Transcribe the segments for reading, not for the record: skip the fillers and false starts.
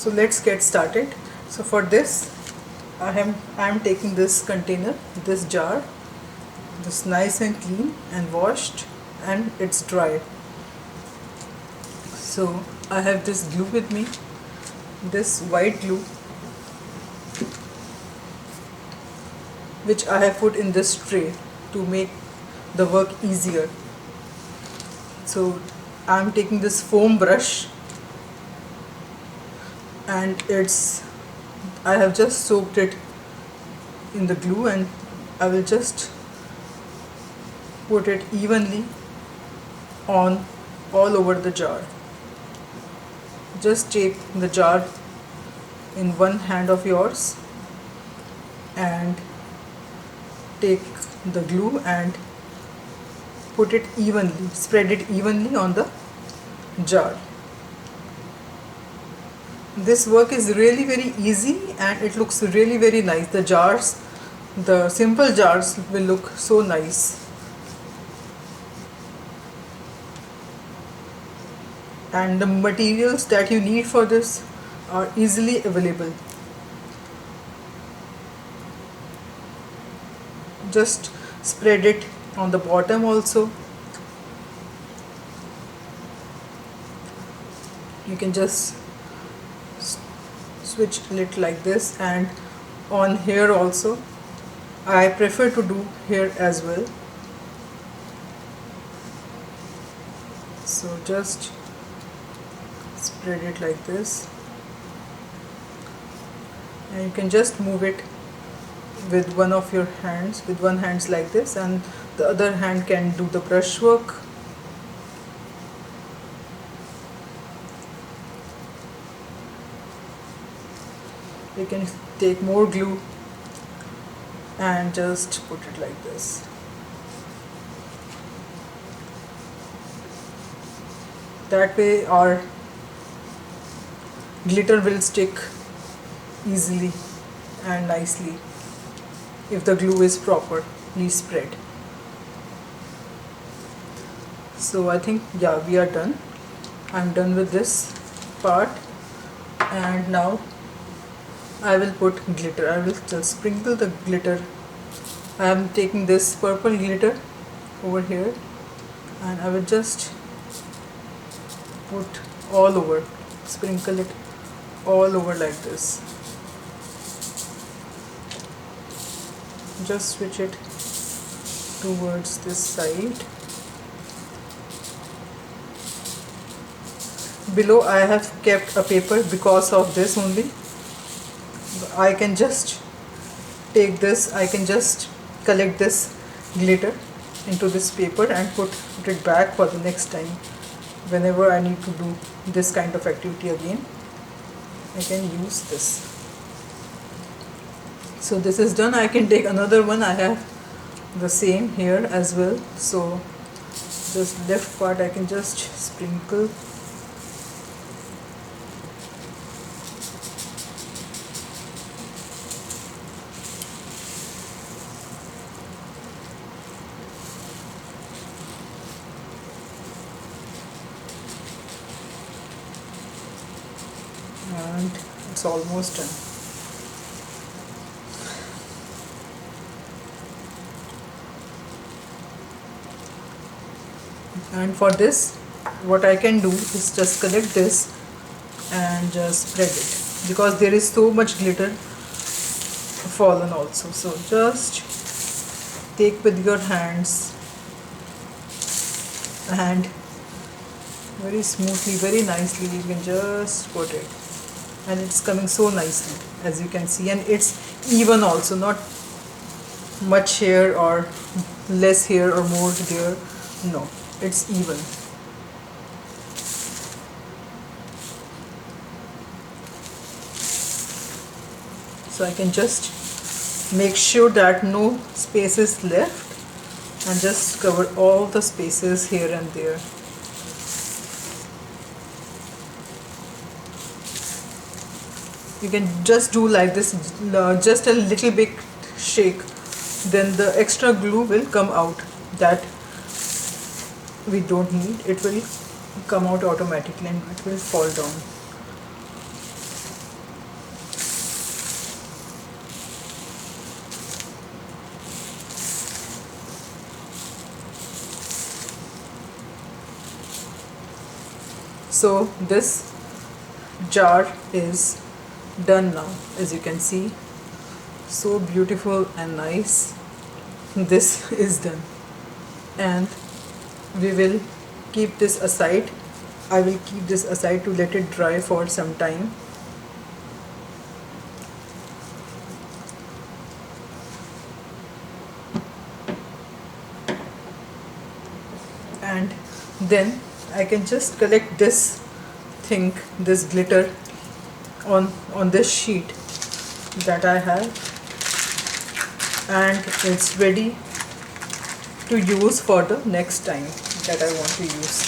So let's get started. So for this I am taking this container, this jar, this nice and clean and washed, and it's dry. So I have this glue with me, this white glue, which I have put in this tray to make the work easier. So I'm taking this foam brush, and I have just soaked it in the glue, and I will just put it evenly on all over the jar. Just take the jar in one hand of yours and take the glue and put it evenly, spread it evenly on the jar. This work is really very easy and it looks really very nice. The jars, the simple jars will look so nice. And the materials that you need for this are easily available. Just spread it on the bottom also. You can just switch it like this, and on here also. I prefer to do here as well. So just spread it like this, and you can just move it with one of your hands, with one hand like this, and the other hand can do the brushwork. You can take more glue and just put it like this. That way our glitter will stick easily and nicely if the glue is properly spread. So I think, yeah, we are done. I'm done with this part, and now I will put glitter. I will just sprinkle the glitter. I am taking this purple glitter over here, and I will just put all over, sprinkle it all over like this. Just switch it towards this side. Below I have kept a paper because of this only. I can just take this, I can just collect this glitter into this paper and put it back for the next time. Whenever I need to do this kind of activity again, I can use this. So this is done. I can take another one. I have the same here as well. So this left part I can just sprinkle. And it's almost done. And for this, what I can do is just collect this and just spread it, because there is so much glitter fallen also. So just take with your hands and very smoothly, very nicely you can just put it, and it's coming so nicely, as you can see, and it's even also, not much here or less here or more there. No, it's even. So I can just make sure that no space is left and just cover all the spaces here and there. You can just do like this, just a little bit shake, then the extra glue will come out that we don't need. It will come out automatically and it will fall down. So this jar is done now. As you can see, so beautiful and nice. This is done, and we will keep this aside. I will keep this aside to let it dry for some time. And then I can just collect this thing, this glitter on this sheet that I have, and it's ready to use for the next time that I want to use.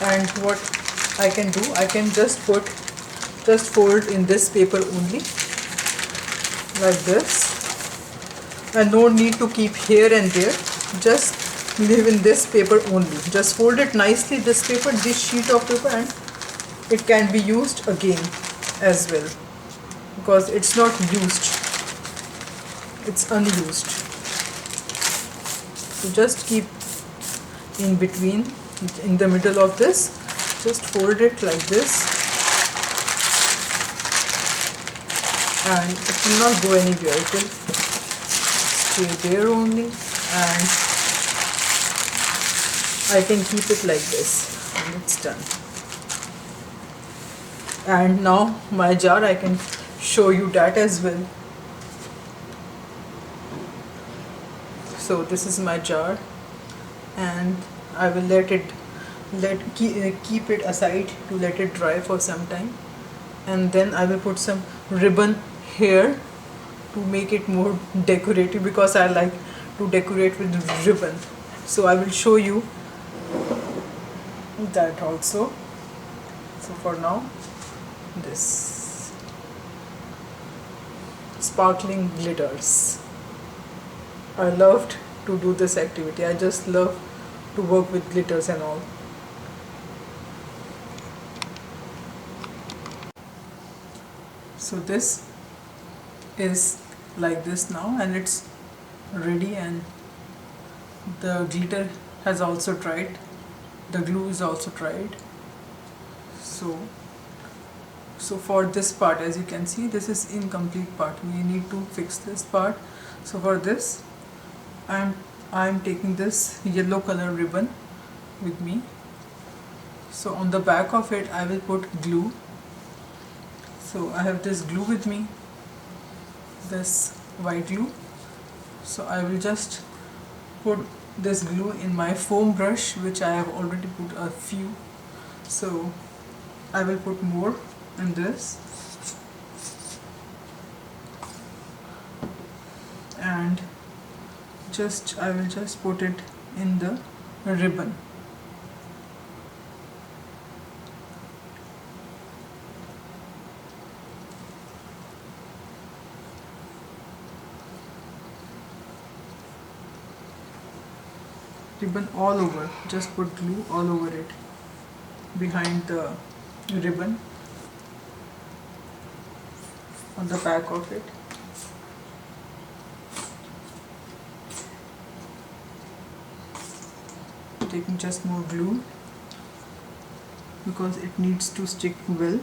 And what I can do, I can just fold in this paper only, like this, and no need to keep here and there. Just leave in this paper only. Just fold it nicely, this paper, this sheet of paper, and it can be used again as well, because it's not used, it's unused. So just keep in between, in the middle of this, just fold it like this, and it will not go anywhere, it will stay there only, and I can keep it like this, and it's done. And now my jar, I can show you that as well. So this is my jar, and I will keep it aside to let it dry for some time, and then I will put some ribbon here to make it more decorative, because I like to decorate with ribbon. So I will show you that also. So for now, this sparkling glitters. I loved to do this activity. I just love to work with glitters and all. So this is like this now, and it's ready, and the glitter has also dried, the glue is also dried. So for this part, as you can see, this is incomplete part, we need to fix this part. So for this, I'm taking this yellow color ribbon with me. So on the back of it I will put glue. So I have this glue with me, this white glue. So I will just put this glue in my foam brush, which I have already put a few. So I will put more in this, and I will just put it in the ribbon. Ribbon all over, just put glue all over it, behind the ribbon, on the back of it. Taking just more glue, because it needs to stick well.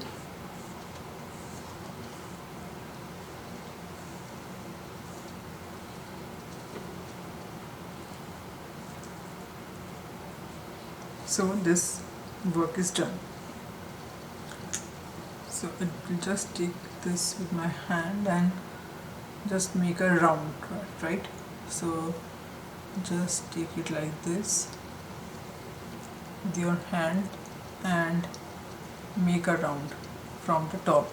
So this work is done. So I will just take this with my hand and just make a round, right? So just take it like this with your hand and make a round from the top.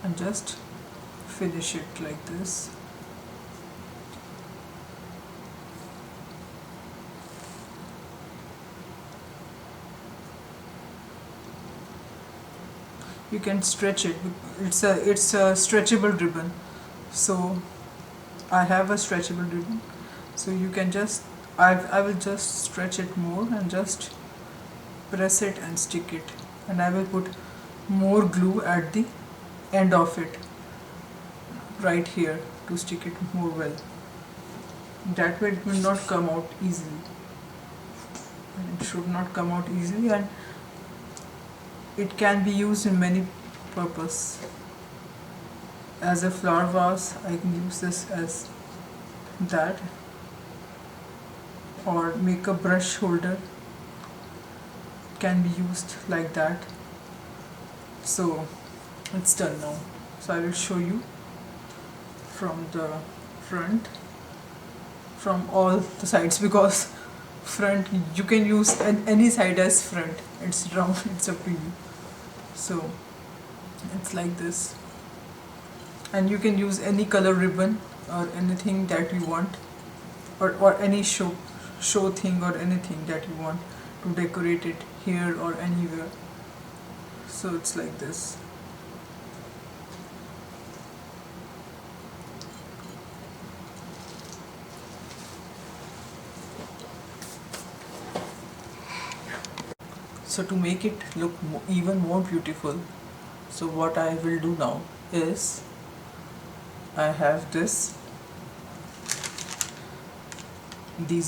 And just finish it like this. You can stretch it. It's a stretchable ribbon. So I have a stretchable ribbon. So you can just I will just stretch it more and just press it and stick it. And I will put more glue at the end of it, right here, to stick it more well. That way it will not come out easily. It should not come out easily, and it can be used in many purpose. As a flower vase, I can use this as that, or make a brush holder, can be used like that. So it's done now. So I will show you from the front, from all the sides, because front you can use any side as front. It's round, it's up to you. So it's like this, and you can use any color ribbon or anything that you want, or any show thing or anything that you want to decorate it here or anywhere. So it's like this. So to make it look even more beautiful, so what I will do now is, I have these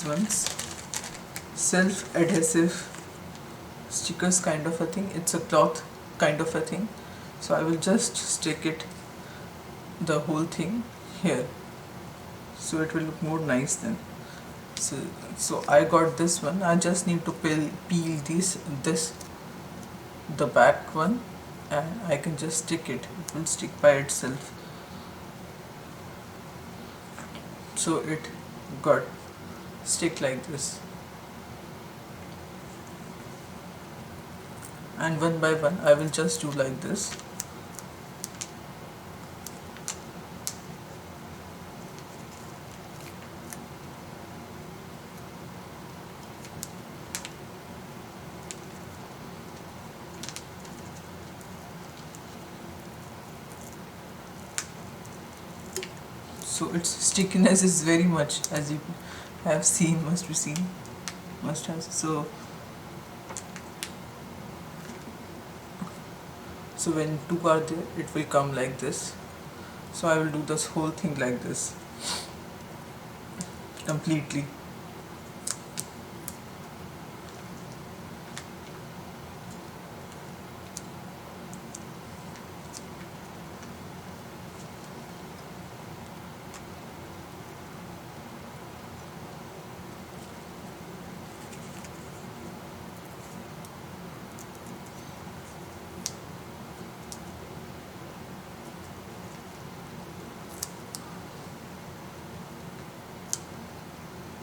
ones, self-adhesive stickers kind of a thing. It's a cloth kind of a thing. So I will just stick it, the whole thing here, so it will look more nice then. So I got this one. I just need to peel this the back one, and I can just stick it. It will stick by itself. So it got stick like this, and one by one I will just do like this. So its stickiness is very much, as you have seen, must have. So when two are there, it will come like this. So I will do this whole thing like this, completely.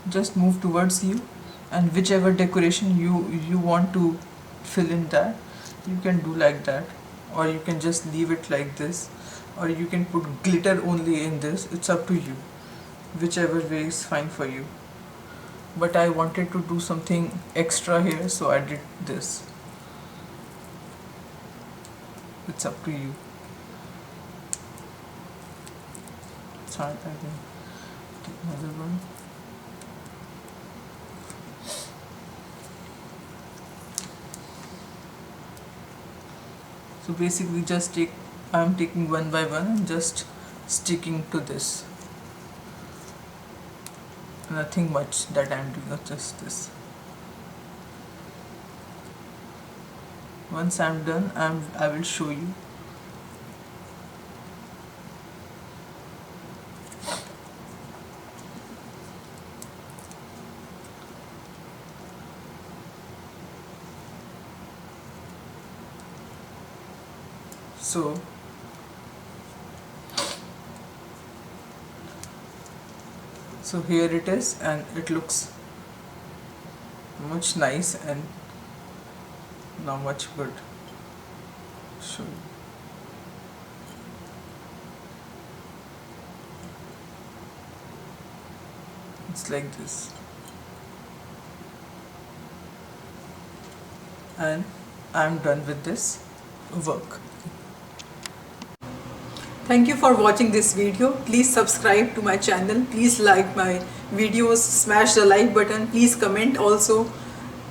Just move towards you, and whichever decoration you want to fill in that, you can do like that, or you can just leave it like this, or you can put glitter only in this. It's up to you, whichever way is fine for you. But I wanted to do something extra here, so I did this. It's up to you. It's hard. I can take another one. So basically I'm taking one by one and just sticking to this. Nothing much that I'm doing, just this. Once I'm done, I will show you. So here it is, and it looks much nice and now much good. Show you. It's like this, and I'm done with this work. Thank you for watching this video. Please subscribe to my channel. Please like my videos, smash the like button. Please comment also,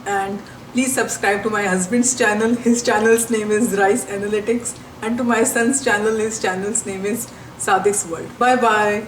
and please subscribe to my husband's channel. His channel's name is Rice Analytics, and to my son's channel, his channel's name is Sadiq's World. Bye bye.